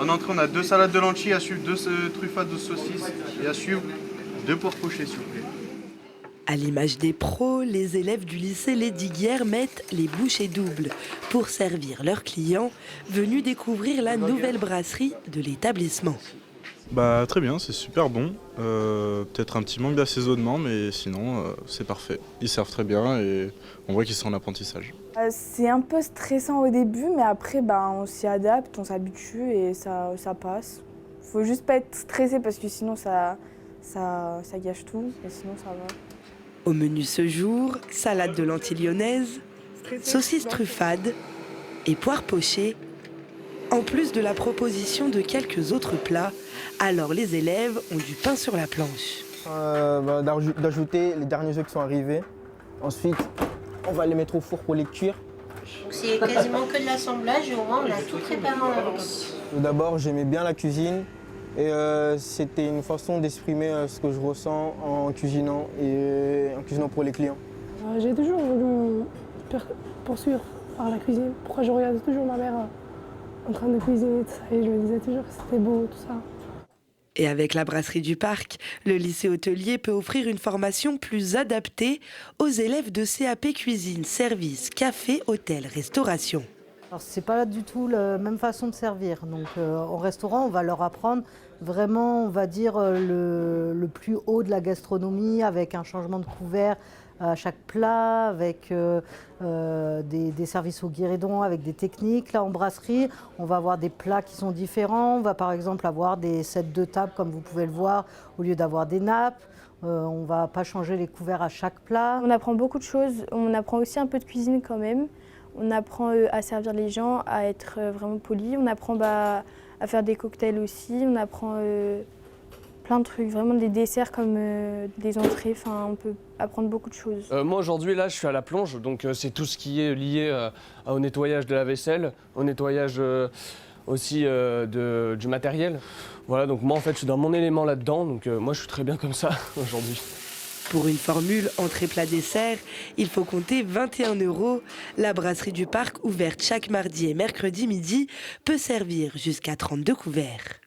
En entrée, on a 2 salades de lentilles, à suivre 2 truffades de saucisses et à suivre 2 poires pochées, s'il vous plaît. À l'image des pros, les élèves du lycée Lesdiguières mettent les bouchées doubles pour servir leurs clients venus découvrir la nouvelle brasserie de l'établissement. Bah très bien, c'est super bon. Peut-être un petit manque d'assaisonnement, mais sinon c'est parfait. Ils servent très bien et on voit qu'ils sont en apprentissage. C'est un peu stressant au début, mais après on s'y adapte, on s'habitue et ça passe. Faut juste pas être stressé parce que sinon ça gâche tout et sinon ça va. Au menu ce jour, salade de lentilles lyonnaises, saucisses truffades et poires pochées, en plus de la proposition de quelques autres plats. Alors les élèves ont du pain sur la planche. D'ajouter les derniers œufs qui sont arrivés. Ensuite, on va les mettre au four pour les cuire. C'est quasiment que de l'assemblage et au moins on a tout préparé en avance. Tout d'abord, j'aimais bien la cuisine et c'était une façon d'exprimer ce que je ressens en cuisinant pour les clients. J'ai toujours voulu poursuivre par la cuisine. Pourquoi je regardais toujours ma mère en train de cuisiner tout ça et je me disais toujours que c'était beau tout ça. Et avec la brasserie du Parc, le lycée hôtelier peut offrir une formation plus adaptée aux élèves de CAP cuisine, service, café, hôtel, restauration. Alors c'est pas du tout la même façon de servir. Donc au restaurant, on va leur apprendre vraiment, on va dire, le plus haut de la gastronomie avec un changement de couvert à chaque plat, avec des services au guéridon, avec des techniques. Là en brasserie, on va avoir des plats qui sont différents. On va par exemple avoir des sets de table comme vous pouvez le voir, au lieu d'avoir des nappes. On ne va pas changer les couverts à chaque plat. On apprend beaucoup de choses, on apprend aussi un peu de cuisine quand même. On apprend à servir les gens, à être vraiment poli. On apprend à faire des cocktails aussi. On apprend plein de trucs, vraiment des desserts comme des entrées. Enfin, on peut apprendre beaucoup de choses. Moi aujourd'hui là je suis à la plonge, donc c'est tout ce qui est lié au nettoyage de la vaisselle, au nettoyage aussi du matériel. Voilà, donc moi en fait je suis dans mon élément là-dedans, donc moi je suis très bien comme ça aujourd'hui. Pour une formule entrée plat dessert, il faut compter 21 €. La brasserie du Parc, ouverte chaque mardi et mercredi midi, peut servir jusqu'à 32 couverts.